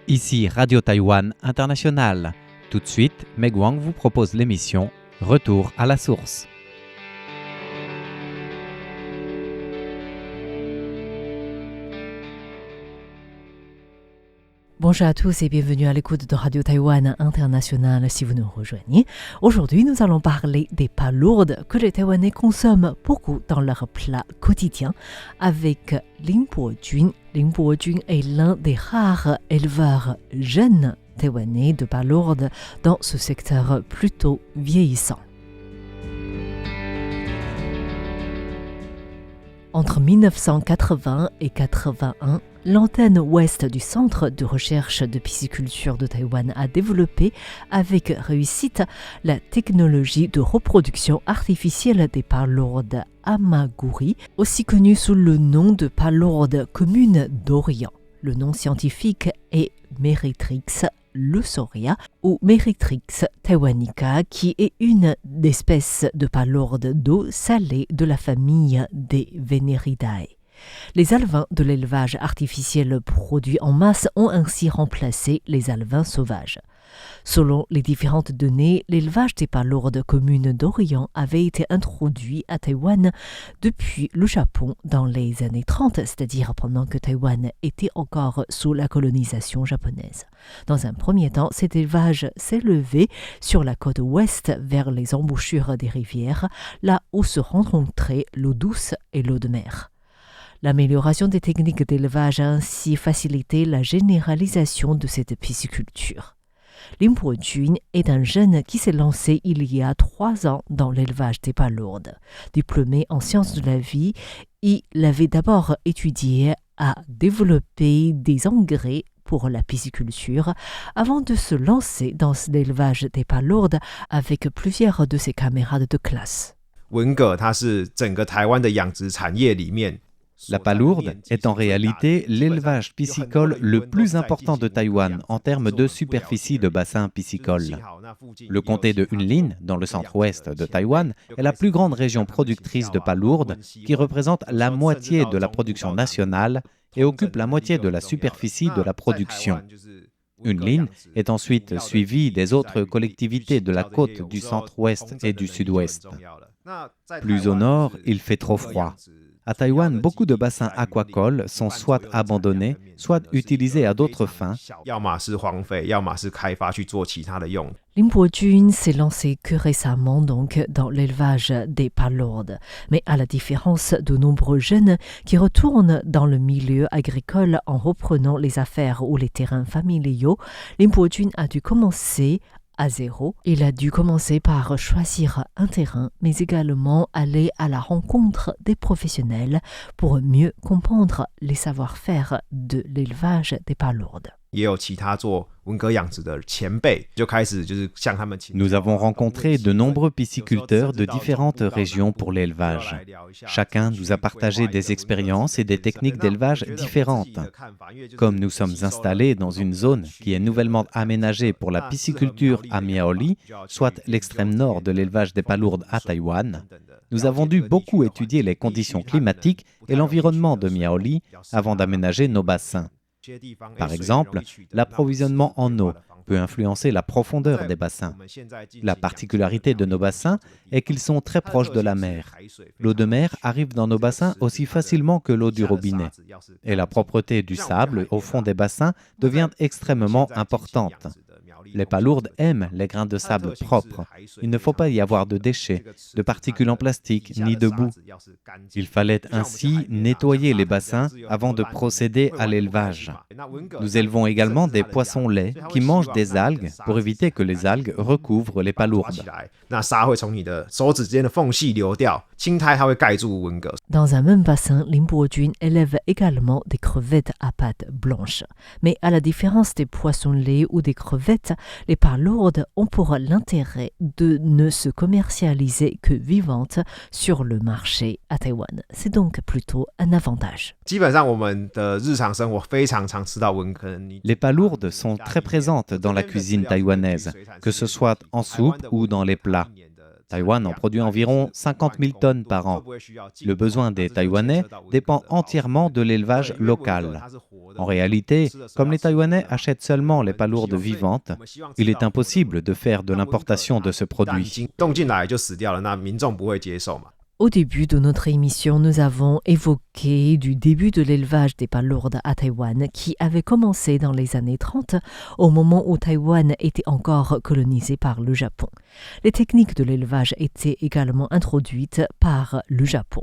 Ici Radio Taïwan International. Tout de suite, Meg Wang vous propose l'émission Retour à la source. Bonjour à tous et bienvenue à l'écoute de Radio Taïwan International si vous nous rejoignez. Aujourd'hui, nous allons parler des palourdes que les Taïwanais consomment beaucoup dans leurs plats quotidiens avec Lin Po-jun. Lin Po-jun est l'un des rares éleveurs jeunes taïwanais de palourdes dans ce secteur plutôt vieillissant. Entre 1980 et 1981, l'antenne ouest du Centre de recherche de pisciculture de Taïwan a développé avec réussite la technologie de reproduction artificielle des palourdes Amaguri, aussi connue sous le nom de palourde commune d'Orient. Le nom scientifique est Meretrix leucoria ou Meretrix taiwanica, qui est une espèce de palourde d'eau salée de la famille des Veneridae. Les alevins de l'élevage artificiel produits en masse ont ainsi remplacé les alevins sauvages. Selon les différentes données, l'élevage des palourdes communes d'Orient avait été introduit à Taïwan depuis le Japon dans les années 30, c'est-à-dire pendant que Taïwan était encore sous la colonisation japonaise. Dans un premier temps, cet élevage s'est levé sur la côte ouest vers les embouchures des rivières, là où se rencontraient l'eau douce et l'eau de mer. L'amélioration des techniques d'élevage a ainsi facilité la généralisation de cette pisciculture. Lin Po-jun est un jeune qui s'est lancé il y a 3 ans dans l'élevage des palourdes. Diplômé en sciences de la vie, il avait d'abord étudié à développer des engrais pour la pisciculture avant de se lancer dans l'élevage des palourdes avec plusieurs de ses camarades de classe. 文蛤它是整个台湾的养殖产业里面 La palourde est en réalité l'élevage piscicole le plus important de Taïwan en termes de superficie de bassin piscicole. Le comté de Hunlin, dans le centre-ouest de Taïwan, est la plus grande région productrice de palourdes qui représente la moitié de la production nationale et occupe la moitié de la superficie de la production. Hunlin est ensuite suivie des autres collectivités de la côte du centre-ouest et du sud-ouest. Plus au nord, il fait trop froid. À Taïwan, beaucoup de bassins aquacoles sont soit abandonnés, soit utilisés à d'autres fins. Lin Po-jun s'est lancé que récemment donc dans l'élevage des palourdes. Mais à la différence de nombreux jeunes qui retournent dans le milieu agricole en reprenant les affaires ou les terrains familiaux, Lin Po-jun a dû commencer à zéro. Il a dû commencer par choisir un terrain, mais également aller à la rencontre des professionnels pour mieux comprendre les savoir-faire de l'élevage des palourdes. Nous avons rencontré de nombreux pisciculteurs de différentes régions pour l'élevage. Chacun nous a partagé des expériences et des techniques d'élevage différentes. Comme nous sommes installés dans une zone qui est nouvellement aménagée pour la pisciculture à Miaoli, soit l'extrême nord de l'élevage des palourdes à Taïwan, nous avons dû beaucoup étudier les conditions climatiques et l'environnement de Miaoli avant d'aménager nos bassins. Par exemple, l'approvisionnement en eau peut influencer la profondeur des bassins. La particularité de nos bassins est qu'ils sont très proches de la mer. L'eau de mer arrive dans nos bassins aussi facilement que l'eau du robinet. Et la propreté du sable au fond des bassins devient extrêmement importante. Les palourdes aiment les grains de sable propres. Il ne faut pas y avoir de déchets, de particules en plastique, ni de boue. Il fallait ainsi nettoyer les bassins avant de procéder à l'élevage. Nous élevons également des poissons laids qui mangent des algues pour éviter que les algues recouvrent les palourdes. Dans un même bassin, Lin Po-jun élève également des crevettes à pattes blanches. Mais à la différence des poissons laids ou des crevettes, les palourdes ont pour l'intérêt de ne se commercialiser que vivantes sur le marché à Taïwan. C'est donc plutôt un avantage. Les palourdes sont très présentes dans la cuisine taïwanaise, que ce soit en soupe ou dans les plats. Taïwan en produit environ 50 000 tonnes par an. Le besoin des Taïwanais dépend entièrement de l'élevage local. En réalité, comme les Taïwanais achètent seulement les palourdes vivantes, il est impossible de faire de l'importation de ce produit. Au début de notre émission, nous avons évoqué du début de l'élevage des palourdes à Taïwan qui avait commencé dans les années 30, au moment où Taïwan était encore colonisé par le Japon. Les techniques de l'élevage étaient également introduites par le Japon.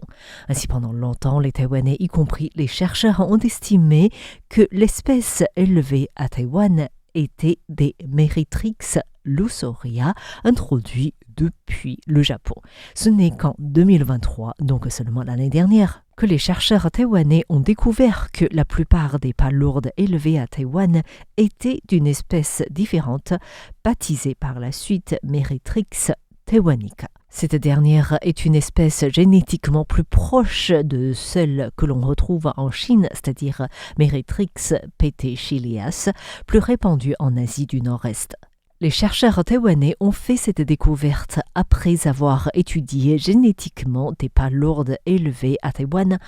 Ainsi, pendant longtemps, les Taïwanais, y compris les chercheurs, ont estimé que l'espèce élevée à Taïwan était des Meritrix lussoria, introduits depuis le Japon. Ce n'est qu'en 2023, donc seulement l'année dernière, que les chercheurs taïwanais ont découvert que la plupart des palourdes élevées à Taïwan étaient d'une espèce différente, baptisée par la suite Meritrix taiwanica. Cette dernière est une espèce génétiquement plus proche de celle que l'on retrouve en Chine, c'est-à-dire Meritrix petechileas, plus répandue en Asie du Nord-Est. Les chercheurs taïwanais ont fait cette découverte après avoir étudié génétiquement des palourdes élevées à Taïwan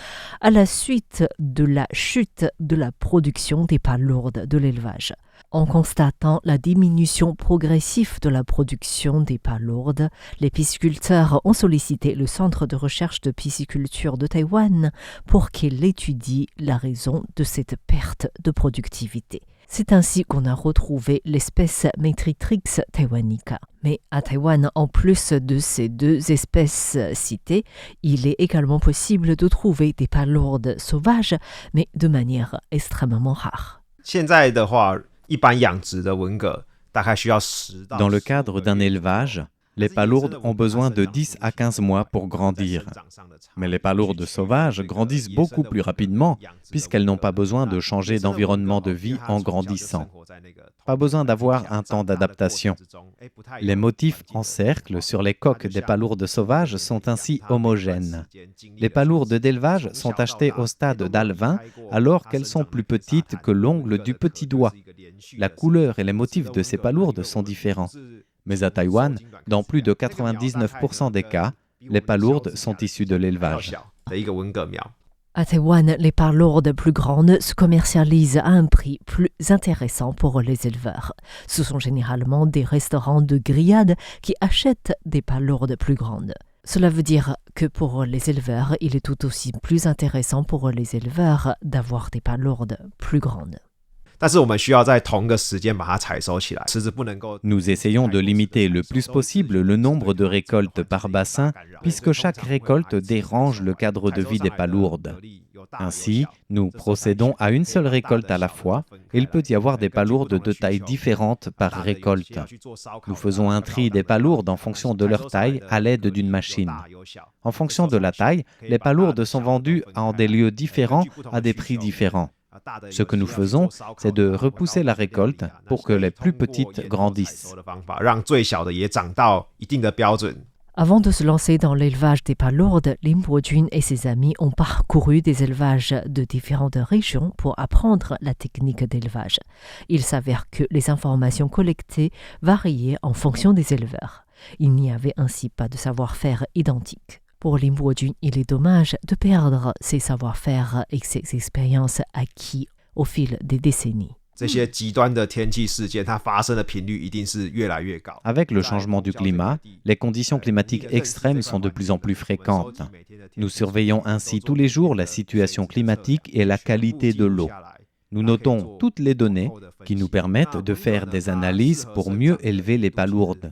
à la suite de la chute de la production des palourdes de l'élevage. En constatant la diminution progressive de la production des palourdes, les pisciculteurs ont sollicité le Centre de recherche de pisciculture de Taïwan pour qu'il étudie la raison de cette perte de productivité. C'est ainsi qu'on a retrouvé l'espèce Meritrix taiwanica. Mais à Taïwan, en plus de ces deux espèces citées, il est également possible de trouver des palourdes sauvages, mais de manière extrêmement rare. Dans le cadre d'un élevage, les palourdes ont besoin de 10 à 15 mois pour grandir. Mais les palourdes sauvages grandissent beaucoup plus rapidement puisqu'elles n'ont pas besoin de changer d'environnement de vie en grandissant. Pas besoin d'avoir un temps d'adaptation. Les motifs en cercle sur les coques des palourdes sauvages sont ainsi homogènes. Les palourdes d'élevage sont achetées au stade d'alevin alors qu'elles sont plus petites que l'ongle du petit doigt. La couleur et les motifs de ces palourdes sont différents. Mais à Taïwan, dans plus de 99% des cas, les palourdes sont issues de l'élevage. À Taïwan, les palourdes plus grandes se commercialisent à un prix plus intéressant pour les éleveurs. Ce sont généralement des restaurants de grillades qui achètent des palourdes plus grandes. Cela veut dire que pour les éleveurs, il est tout aussi plus intéressant pour les éleveurs d'avoir des palourdes plus grandes. Nous essayons de limiter le plus possible le nombre de récoltes par bassin, puisque chaque récolte dérange le cadre de vie des palourdes. Ainsi, nous procédons à une seule récolte à la fois, et il peut y avoir des palourdes de tailles différentes par récolte. Nous faisons un tri des palourdes en fonction de leur taille à l'aide d'une machine. En fonction de la taille, les palourdes sont vendues en des lieux différents à des prix différents. Ce que nous faisons, c'est de repousser la récolte pour que les plus petites grandissent. Avant de se lancer dans l'élevage des palourdes, Lin Bo-jun et ses amis ont parcouru des élevages de différentes régions pour apprendre la technique d'élevage. Il s'avère que les informations collectées variaient en fonction des éleveurs. Il n'y avait ainsi pas de savoir-faire identique. Pour Lin Bo-jun, il est dommage de perdre ses savoir-faire et ses expériences acquis au fil des décennies. Avec le changement du climat, les conditions climatiques extrêmes sont de plus en plus fréquentes. Nous surveillons ainsi tous les jours la situation climatique et la qualité de l'eau. Nous notons toutes les données qui nous permettent de faire des analyses pour mieux élever les palourdes.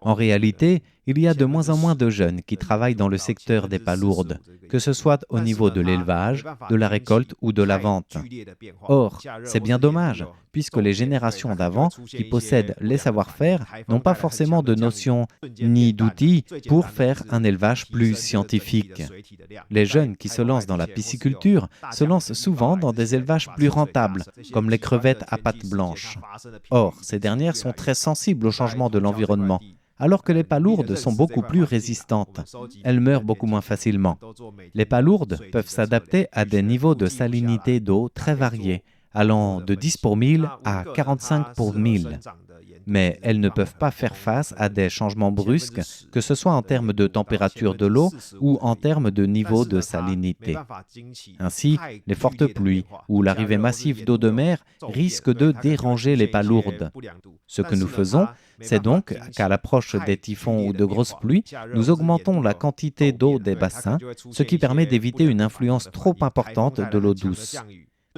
En réalité, il y a de moins en moins de jeunes qui travaillent dans le secteur des palourdes, que ce soit au niveau de l'élevage, de la récolte ou de la vente. Or, c'est bien dommage, puisque les générations d'avant qui possèdent les savoir-faire n'ont pas forcément de notions ni d'outils pour faire un élevage plus scientifique. Les jeunes qui se lancent dans la pisciculture se lancent souvent dans des élevages plus rentables, comme les crevettes à pattes blanches. Or, ces dernières sont très sensibles au changement de l'environnement, alors que les palourdes sont beaucoup plus résistantes. Elles meurent beaucoup moins facilement. Les palourdes peuvent s'adapter à des niveaux de salinité d'eau très variés, allant de 10 pour 1000 à 45 pour 1000. mais elles ne peuvent pas faire face à des changements brusques, que ce soit en termes de température de l'eau ou en termes de niveau de salinité. Ainsi, les fortes pluies ou l'arrivée massive d'eau de mer risquent de déranger les palourdes. Ce que nous faisons, c'est donc qu'à l'approche des typhons ou de grosses pluies, nous augmentons la quantité d'eau des bassins, ce qui permet d'éviter une influence trop importante de l'eau douce.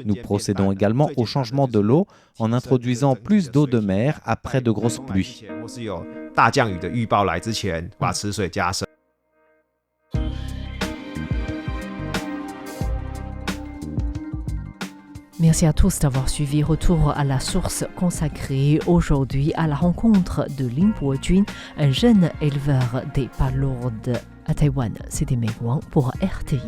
Nous procédons également au changement de l'eau en introduisant plus d'eau de mer après de grosses pluies. Merci à tous d'avoir suivi Retour à la source consacré aujourd'hui à la rencontre de Lin Bojun, un jeune éleveur des palourdes à Taïwan. C'était Mei Guang pour RTI.